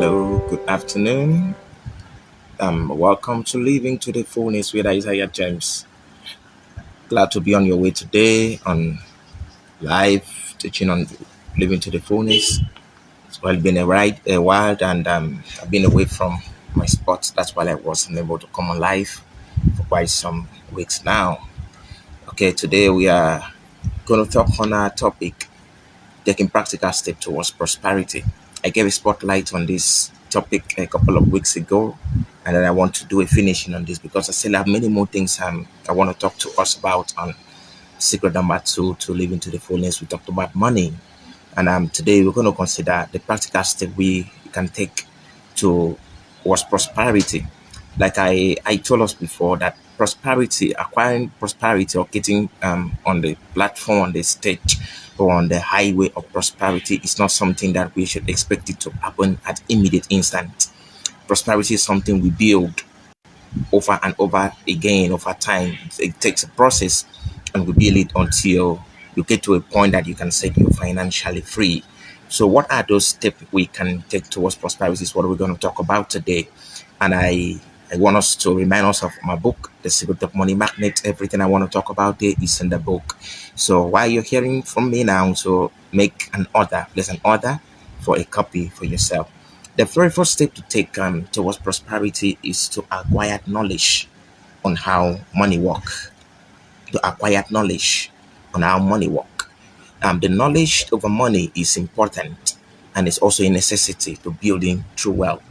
Hello, good afternoon. Welcome to Living to the Fullness with Isaiah James. Glad to be on your way today on live teaching on Living to the Fullness. Well, it's been a while, and I've been away from my spot. That's why I wasn't able to come on live for quite some weeks now. Okay, today we are going to talk on our topic taking practical steps towards prosperity. I gave a spotlight on this topic a couple of weeks ago, and then I want to do a finishing on this because I still have many more things I want to talk to us about on secret number two to live into the fullness. We talked about money, and today we're going to consider the practical step we can take towards prosperity. Like I told us before that prosperity, acquiring prosperity or getting on the platform, on the stage, or on the highway of prosperity is not something that we should expect it to happen at immediate instant. Prosperity is something we build over and over again over time. It takes a process and we build it until you get to a point that you can say you're financially free. So, what are those steps we can take towards prosperity? Is what we're going to talk about today. And I want us to remind us of my book, The Secret of Money Magnet. Everything I want to talk about there is in the book. So, while you're hearing from me now, so make an order, place an order for a copy for yourself. The very first step to take towards prosperity is to acquire knowledge on how money work. To acquire knowledge on how money work. The knowledge over money is important and it's also a necessity to building true wealth.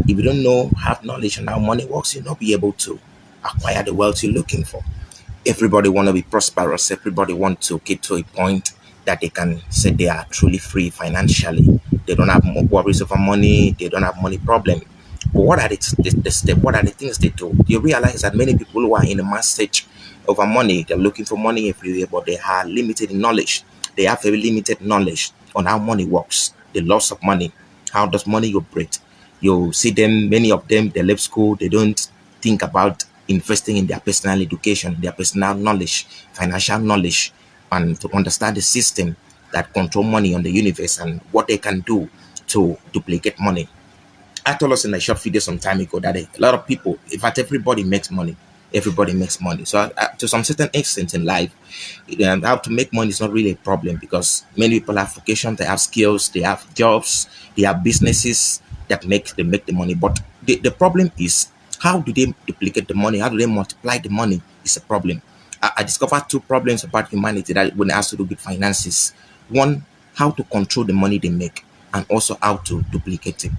If you don't know, have knowledge on how money works, you'll not be able to acquire the wealth you're looking for. Everybody want to be prosperous. Everybody want to get to a point that they can say they are truly free financially. They don't have worries over money. They don't have money problem. But what are the step? What are the things they do? You realize that many people who are in a mass stage over money, they're looking for money everywhere, but they are limited in knowledge. They have very limited knowledge on how money works, the loss of money, how does money operate. You see them, many of them, they left school, they don't think about investing in their personal education, their personal knowledge, financial knowledge, and to understand the system that control money on the universe and what they can do to duplicate money. I told us in a short video some time ago that a lot of people, in fact, everybody makes money. Everybody makes money. So, to some certain extent in life, how to make money is not really a problem because many people have vocations, they have skills, they have jobs, they have businesses that make the money. But the problem is how do they duplicate the money? How do they multiply the money? Is a problem. I discovered two problems about humanity that when it has to do with finances. One, how to control the money they make, and also how to duplicate it.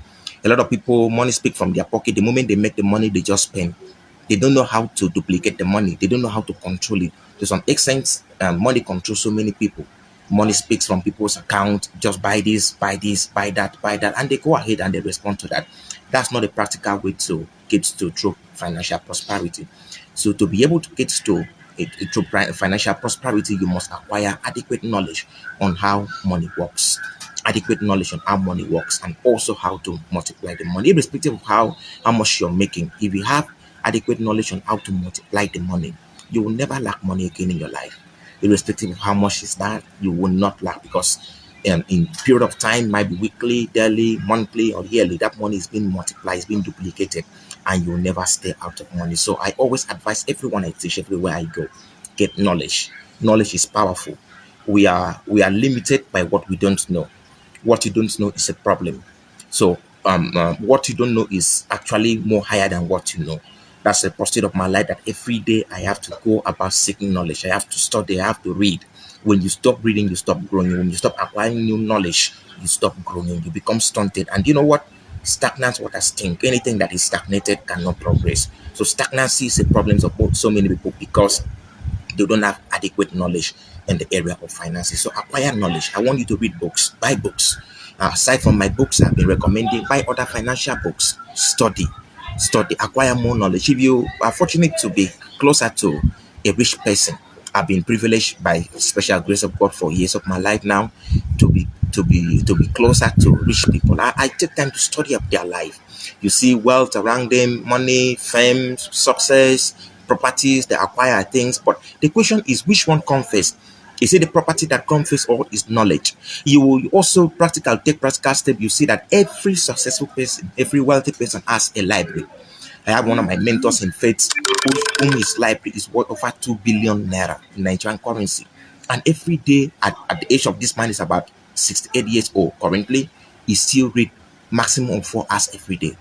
A lot of people, money speak from their pocket. The moment they make the money, they just spend. They don't know how to duplicate the money. They don't know how to control it. To some extent, money controls so many people. Money speaks from people's account. Just buy this, buy that, and they go ahead and they respond to that. That's not a practical way to get to true financial prosperity. So to be able to get to true financial prosperity, you must acquire adequate knowledge on how money works, adequate knowledge on how money works, and also how to multiply the money, irrespective of how much you're making. If you have adequate knowledge on how to multiply the money, you will never lack money again in your life. Irrespective of how much is that, you will not lack because in period of time, might be weekly, daily, monthly, or yearly, that money is being multiplied, is being duplicated, and you'll never stay out of money. So I always advise everyone I teach, everywhere I go, get knowledge. Knowledge is powerful. We are limited by what we don't know. What you don't know is a problem. So what you don't know is actually more higher than what you know. That's a pursuit of my life that every day I have to go about seeking knowledge. I have to study, I have to read. When you stop reading, you stop growing. When you stop acquiring new knowledge, you stop growing. You become stunted. And you know what? Stagnant water stink. Anything that is stagnated cannot progress. So stagnancy is a problem of so many people because they don't have adequate knowledge in the area of finances. So acquire knowledge. I want you to read books, buy books. Aside from my books, I've been recommending buy other financial books. Study, acquire more knowledge. If you are fortunate to be closer to a rich person, I've been privileged by special grace of God for years of my life now to be closer to rich people. I take time to study up their life. You see wealth around them, money, fame, success, properties, they acquire things. But the question is, which one comes first? You see, the property that comes first all is knowledge. You will also take practical step. You see that every successful person, every wealthy person has a library. I have one of my mentors in faith whom his library is worth over 2 billion naira in Nigerian currency. And every day at the age of this man is about 68 years old currently, he still read maximum of 4 hours every day.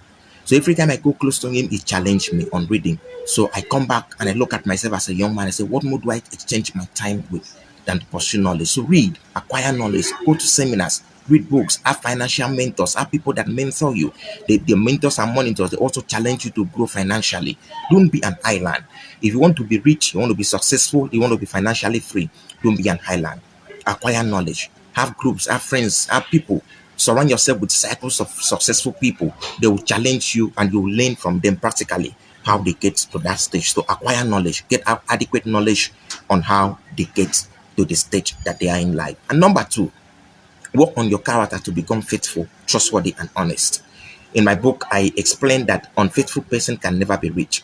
So every time I go close to him, he challenged me on reading. So I come back and I look at myself as a young man. I say, what more do I exchange my time with than to pursue knowledge? So read, acquire knowledge, go to seminars, read books, have financial mentors, have people that mentor you. The mentors and monitors, they also challenge you to grow financially. Don't be an island. If you want to be rich, you want to be successful, you want to be financially free, don't be an island. Acquire knowledge, have groups, have friends, have people. Surround yourself with cycles of successful people. They will challenge you and you will learn from them practically how they get to that stage. So acquire knowledge, get adequate knowledge on how they get to the stage that they are in life. And number two, work on your character to become faithful, trustworthy, and honest. In my book, I explain that unfaithful person can never be rich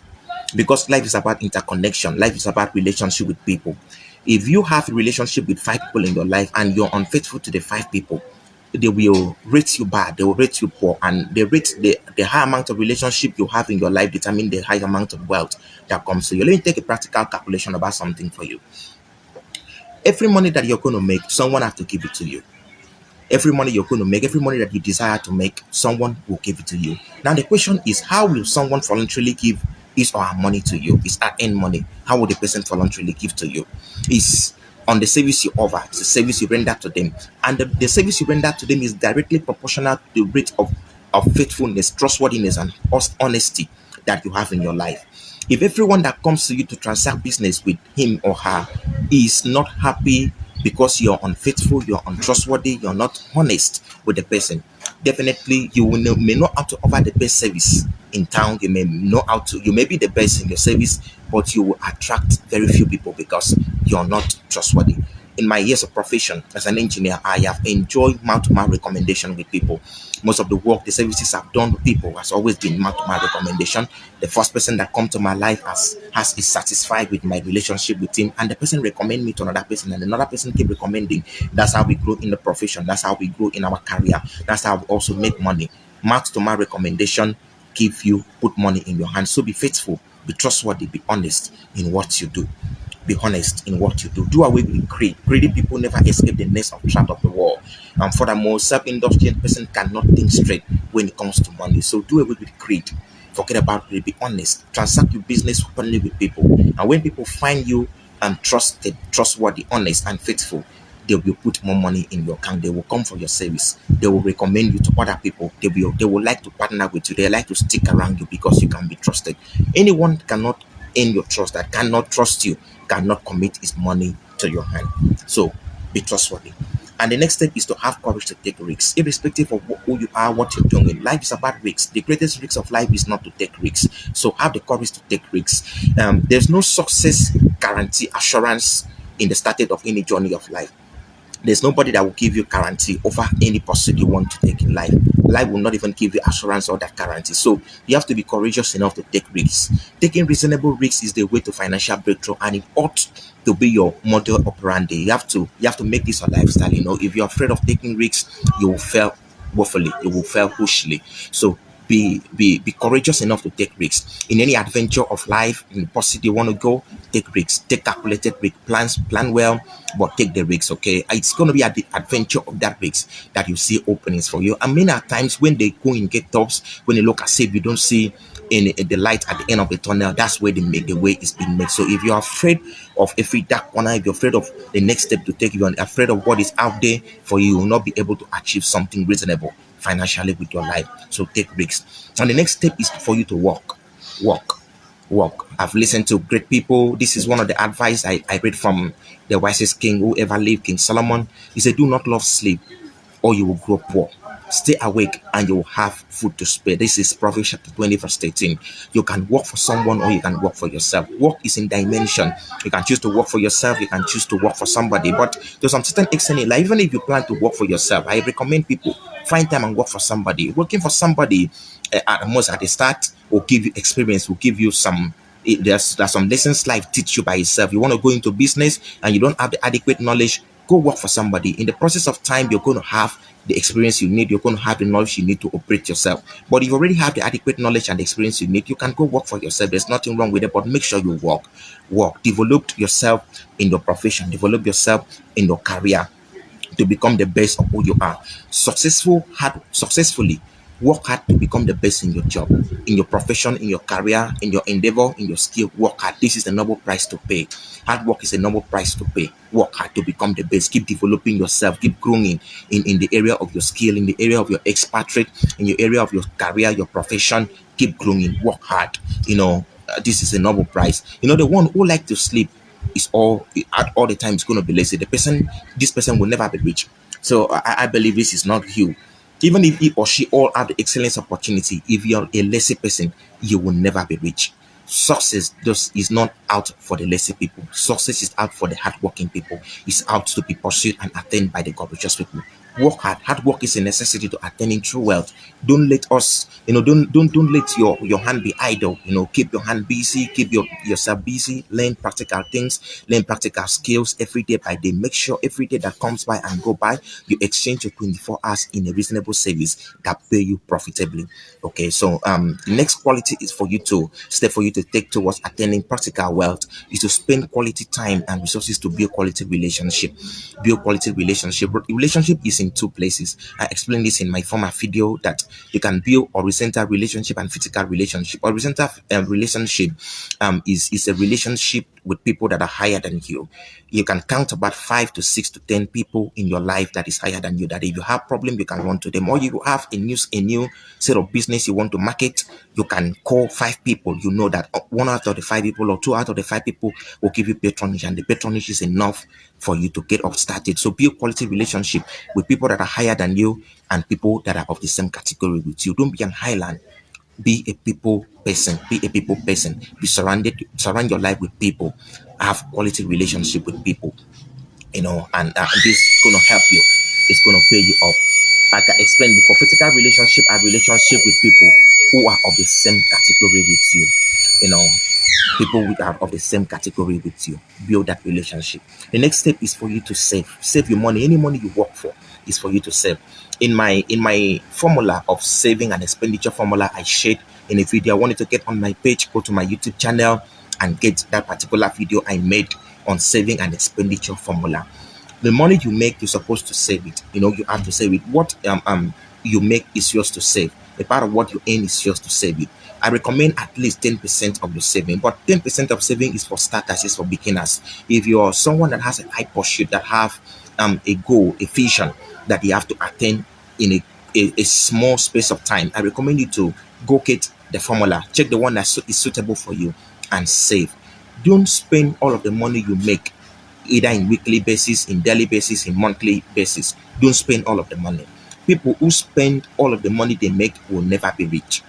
because life is about interconnection. Life is about relationship with people. If you have a relationship with 5 people in your life and you're unfaithful to the 5 people, they will rate you bad, they will rate you poor, and they rate the high amount of relationship you have in your life determine the high amount of wealth that comes to you. Let me take a practical calculation about something for you. Every money that you're going to make, someone have to give it to you. Every money you're going to make, every money that you desire to make, someone will give it to you. Now, the question is, how will someone voluntarily give his or her money to you? It's earned money. How will the person voluntarily give to you? It's on the service you offer, it's the service you render to them. And the service you render to them is directly proportional to the rate of faithfulness, trustworthiness, and honesty that you have in your life. If everyone that comes to you to transact business with him or her is not happy because you're unfaithful, you're untrustworthy, you're not honest with the person, definitely you will may know how to offer the best service in town. You may know how to, you may be the best in your service, but you will attract very few people because you're not trustworthy. In my years of profession as an engineer, I have enjoyed mouth-to-mouth recommendation with people. Most of the work, the services I've done with people has always been mouth-to-mouth recommendation. The first person that come to my life has is satisfied with my relationship with him, and the person recommend me to another person, and another person keep recommending. That's how we grow in the profession. That's how we grow in our career. That's how we also make money. Mouth-to-mouth recommendation give you put money in your hands. So be faithful, be trustworthy, be honest in what you do. Be honest in what you do. Do away with greed. Greedy people never escape the nest of trap of the world. And furthermore, self-indulgent person cannot think straight when it comes to money. So do away with greed. Forget about greed. Be honest. Transact your business openly with people. And when people find you trusted, trustworthy, honest, and faithful, they will put more money in your account. They will come for your service. They will recommend you to other people. They will like to partner with you. They like to stick around you because you can be trusted. Anyone cannot earn your trust, that cannot trust you, cannot commit his money to your hand. So be trustworthy. And the next step is to have courage to take risks, irrespective of who you are, what you're doing. Life is about risks. The greatest risk of life is not to take risks. So have the courage to take risks. There's no success guarantee assurance in the starting of any journey of life. There's nobody that will give you guarantee over any pursuit you want to take in life. Life will not even give you assurance or that guarantee. So you have to be courageous enough to take risks. Taking reasonable risks is the way to financial breakthrough, and it ought to be your model operandi. You have to make this a lifestyle. If you're afraid of taking risks, you will fail woefully. You will fail hugely. So be courageous enough to take risks in any adventure of life. In the pursuit you want to go, take risks, take calculated risk, plan well, but take the risks. Okay, it's going to be at the adventure of that risk that you see openings for you. And many at times when they go in get tops, when you look as if you don't see in the light at the end of the tunnel, that's where the way is being made. So if you're afraid of every dark corner, if you're afraid of the next step to take, if you're afraid of what is out there for you, you will not be able to achieve something reasonable financially with your life. So take risks. And the next step is for you to walk walk. I've listened to great people. This is one of the advice I read from the wisest king who ever lived, King Solomon. He said, do not love sleep or you will grow poor. Stay awake and you will have food to spare. This is Proverbs chapter 20, verse 13. You can work for someone or you can work for yourself. Work is in dimension. You can choose to work for yourself, you can choose to work for somebody. But to some certain extent in life, even if you plan to work for yourself, I recommend people find time and work for somebody. Working for somebody at most at the start will give you experience, will give you some There's some lessons life teach you by itself. You want to go into business and you don't have the adequate knowledge, go work for somebody. In the process of time, you're going to have the experience you need. You're going to have the knowledge you need to operate yourself. But if you already have the adequate knowledge and the experience you need, you can go work for yourself. There's nothing wrong with it. But make sure you work, develop yourself in your profession, develop yourself in your career to become the best of who you are. Successfully work hard to become the best in your job, in your profession, in your career, in your endeavor, in your skill. Work hard. This is the noble price to pay. Hard work is a noble price to pay. Work hard to become the best. Keep developing yourself. Keep growing in the area of your skill, in the area of your expatriate, in your area of your career, your profession. Keep growing. Work hard. This is a noble price. The one who like to sleep is all the time is going to be lazy. This person will never be rich. So I believe this is not you. Even if he or she all have the excellence opportunity, if you're a lazy person, you will never be rich. Success just is not out for the lazy people. Success is out for the hardworking people. It's out to be pursued and attained by the courageous people. Work hard. Hard work is a necessity to attaining true wealth. Don't let us, don't let your hand be idle. Keep your hand busy, keep yourself busy, learn practical things, learn practical skills every day by day. Make sure every day that comes by and go by, you exchange your 24 hours in a reasonable service that pay you profitably. Okay, so the next quality is for you to take towards attaining practical wealth is to spend quality time and resources to build quality relationship. Build quality relationship. Relationship is in two places. I explained this in my former video that you can build horizontal relationship and vertical relationship. Horizontal relationship is a relationship with people that are higher than you. You can count about 5 to 6 to 10 people in your life that is higher than you, that if you have problem you can run to them, or you have a new set of business you want to market, you can call 5 people. You know that one out of the 5 people or 2 out of the 5 people will give you patronage, and the patronage is enough for you to get up started. So build quality relationship with people that are higher than you and people that are of the same category with you. Don't be an highland. Be a people person. Be a people person. Surround your life with people. Have quality relationship with people. And this is going to help you. It's going to pay you off. Like I explained before, physical relationship are relationship with people who are of the same category with you. People who are of the same category with you. Build that relationship. The next step is for you to save your money. Any money you work for is for you to save. In my formula of saving and expenditure formula I shared in a video, I wanted to get on my page, go to my YouTube channel and get that particular video I made on saving and expenditure formula. The money you make, you're supposed to save it. You have to save it. What you make is yours to save. A part of what you earn is yours to save it. I recommend at least 10% of your saving, but 10% of saving is for starters, is for beginners. If you're someone that has a high pursuit, that have a goal, a vision that you have to attain in a small space of time, I recommend you to go get the formula, check the one that is suitable for you, and save. Don't spend all of the money you make either in weekly basis, in daily basis, in monthly basis. Don't spend all of the money. People who spend all of the money they make will never be rich.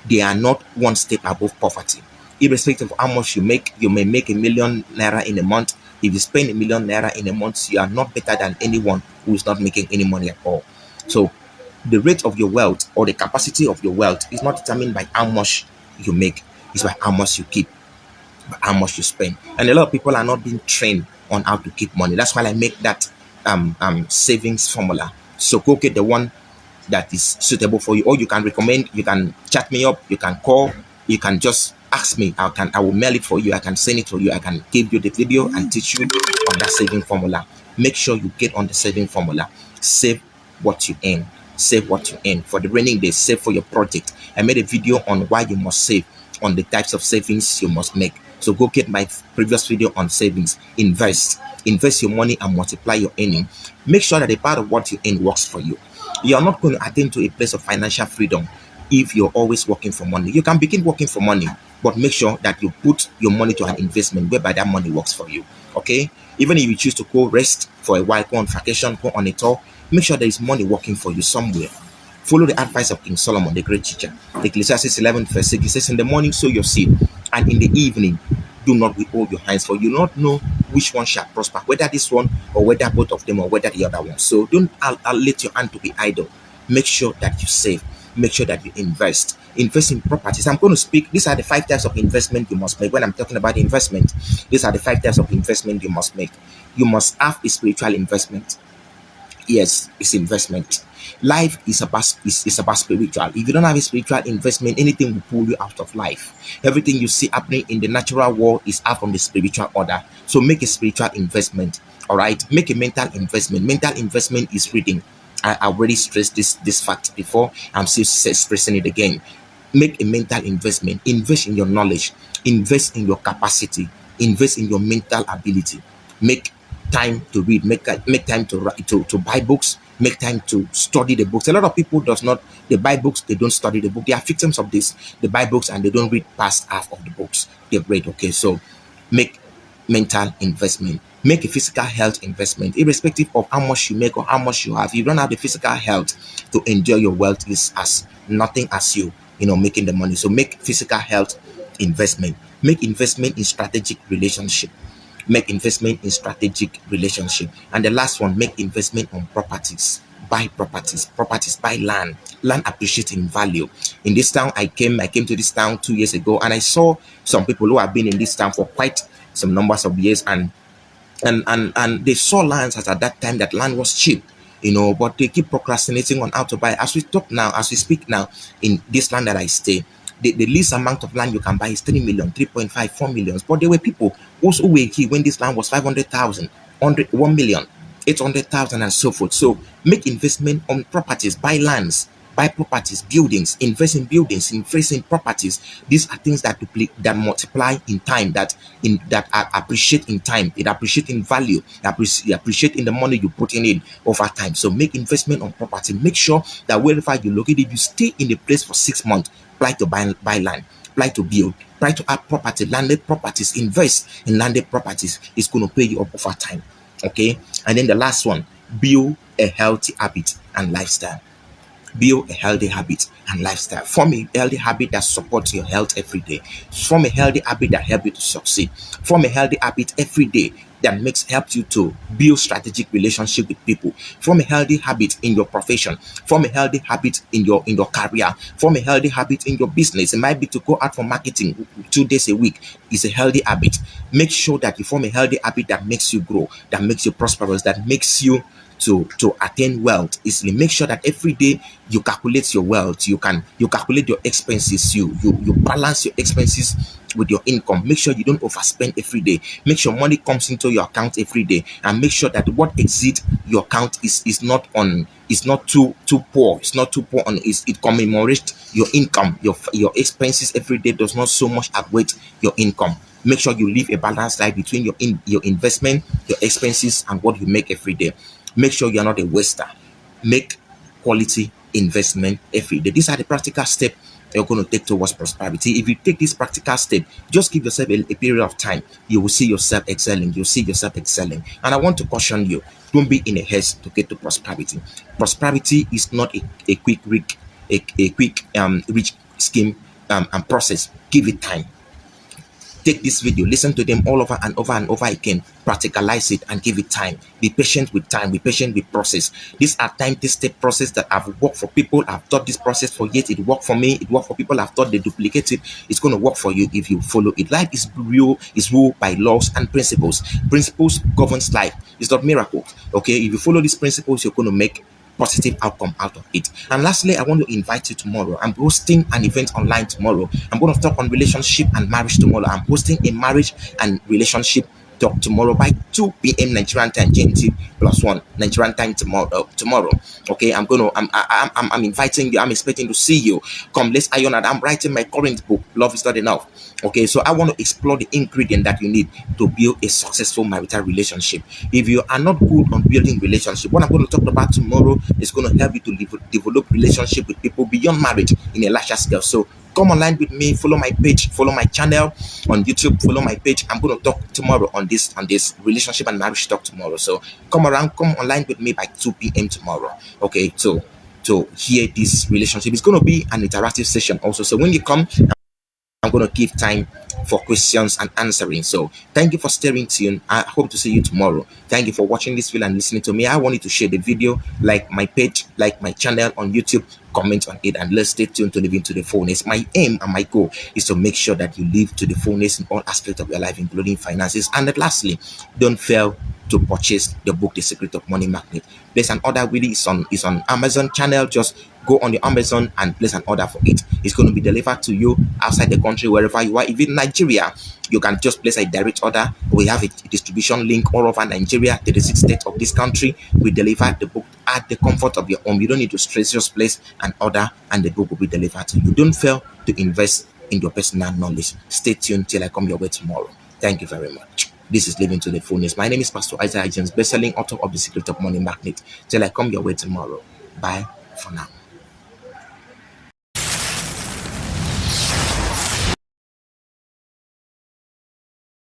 They are not one step above poverty. Irrespective of how much you make, you may make ₦1,000,000 in a month. If you spend ₦1,000,000 in a month, you are not better than anyone who is not making any money at all. So the rate of your wealth or the capacity of your wealth is not determined by how much you make, it's by how much you keep, by how much you spend. And a lot of people are not being trained on how to keep money. That's why I make that savings formula. So go get the one that is suitable for you, or you can recommend, you can chat me up, you can call, you can just ask me. I will mail it for you, I can send it for you, I can give you the video and teach you on that saving formula. Make sure you get on the saving formula. Save what you earn. Save what you earn for the raining days. Save for your project. I made a video on why you must save, on the types of savings you must make. So go get my previous video on savings. Invest your money and multiply your earning. Make sure that a part of what you earn works for you. You are not going to attain to a place of financial freedom if you're always working for money. You can begin working for money, but make sure that you put your money to an investment whereby that money works for you. Okay? Even if you choose to go rest for a while, go on vacation, go on a tour, make sure there is money working for you somewhere. Follow the advice of King Solomon, the great teacher. Ecclesiastes 11 verse 6, he says, in the morning sow your seed, and in the evening do not withhold your hands, for you do not know which one shall prosper, whether this one or whether both of them or whether the other one. So don't let your hand to be idle. Make sure that you save. make sure that you invest in properties. I'm going to speak, these are the 5 types of investment you must make. When I'm talking about investment, these are the 5 types of investment you must make. You must have a spiritual investment. Yes, it's investment. Life is about spiritual. If you don't have a spiritual investment, anything will pull you out of life. Everything you see happening in the natural world is out from the spiritual order. So make a spiritual investment. All right, make a mental investment. Mental investment is reading. I already stressed this fact before. I'm still stressing it again. Make a mental investment. Invest in your knowledge. Invest in your capacity. Invest in your mental ability. Make time to read. Make time to write, to buy books. Make time to study the books. A lot of people does not, they buy books, they don't study the book. They are victims of this. They buy books and they don't read past half of the books they've read. Okay, so make mental investment. Make a physical health investment, irrespective of how much you make or how much you have. If you don't have the physical health to enjoy your wealth, is as nothing as you know, making the money. So make physical health investment. Make investment in strategic relationship. Make investment in strategic relationship. And the last one, make investment on properties. Buy properties, buy land appreciate in value. In this town, I came to this town 2 years ago, and I saw some people who have been in this town for quite some numbers of years, and they saw lands at that time that land was cheap, you know, but they keep procrastinating on how to buy. As we talk now, as we speak now, in this land that I stay, the least amount of land you can buy is 3 million, 3.5, 4 millions. But there were people who were here when this land was 500,000, 1 million, 800,000, and so forth. So make investment on properties, buy lands, buy properties, buildings, invest in properties. These are things that that multiply in time, that appreciate in time, it appreciate in value, appreciate in the money you put in over time. So make investment on property. Make sure that wherever you locate, if you stay in the place for 6 months, try to buy land, try to build, try to add property, landed properties, invest in landed properties. It's going to pay you up over time. Okay, and then the last one, build a healthy habit and lifestyle. Build a healthy habit and lifestyle. Form a healthy habit that supports your health every day. Form a healthy habit that helps you to succeed. Form a healthy habit every day that helps you to build strategic relationship with people. Form a healthy habit in your profession. Form a healthy habit in your career. Form a healthy habit in your business. It might be to go out for marketing 2 days a week. It's a healthy habit. Make sure that you form a healthy habit that makes you grow, that makes you prosperous, that makes you to attain wealth easily. Make sure that every day you calculate your wealth. You calculate your expenses. You balance your expenses with your income. Make sure you don't overspend every day. Make sure money comes into your account every day, and make sure that what exceeds your account is not too poor. It's not too poor on it commemorates your income. Your expenses every day does not so much outweigh your income. Make sure you live a balanced life between your investment, your expenses, and what you make every day. Make sure you're not a waster. Make quality investment every day. These are the practical steps you're going to take towards prosperity. If you take this practical step, just give yourself a period of time. You will see yourself excelling. You'll see yourself excelling. And I want to caution you, don't be in a haste to get to prosperity. Prosperity is not a quick rich scheme and process. Give it time. Take this video, listen to them all over and over and over again, practicalize it and give it time. Be patient with time, be patient with process. These are time-tested process that have worked for people. I've taught this process for years. It worked for me, it worked for people. I've taught they duplicate it. It's going to work for you if you follow it. Life is ruled by laws and principles. Principles governs life. It's not miracles. Okay, if you follow these principles, you're going to make positive outcome out of it. And lastly, I want to invite you tomorrow. I'm hosting an event online tomorrow. I'm going to talk on relationship and marriage tomorrow. I'm hosting a marriage and relationship talk tomorrow by 2 p.m. Nigerian time, GMT +1 Nigerian time tomorrow. Okay, I'm inviting you. I'm expecting to see you. Come, let's iron out. I'm writing my current book, Love is Not Enough. Okay, so I want to explore the ingredient that you need to build a successful marital relationship. If you are not good on building relationship, what I'm going to talk about tomorrow is going to help you to develop relationship with people beyond marriage in a larger scale. So come online with me, follow my page, follow my channel on YouTube, follow my page. I'm going to talk tomorrow on this relationship and marriage talk tomorrow. So come online with me by 2 p.m. tomorrow. Okay, so to hear this relationship, it's going to be an interactive session also. So when you come, I'm going to give time for questions and answering. So thank you for staying tuned. I hope to see you tomorrow. Thank you for watching this video and listening to me. I want you to share the video, like my page, like my channel on YouTube, comment on it, and let's stay tuned to Living to the Fullness. My aim and my goal is to make sure that you live to the fullness in all aspects of your life, including finances. And then lastly, don't fail to purchase the book The Secret of Money Magnet. Place an order with it. It's on Amazon channel. Just go on the Amazon and place an order for it. It's going to be delivered to you outside the country, wherever you are. If in Nigeria, you can just place a direct order. We have a distribution link all over Nigeria, 36 states of this country. We deliver the book at the comfort of your home. You don't need to stress, just place an order and the book will be delivered to you. Don't fail to invest in your personal knowledge. Stay tuned till I come your way tomorrow. Thank you very much. This is Living to the Fullness. My name is Pastor Isaiah James, best-selling author of The Secret of Money Magnet. Till I come your way tomorrow. Bye for now.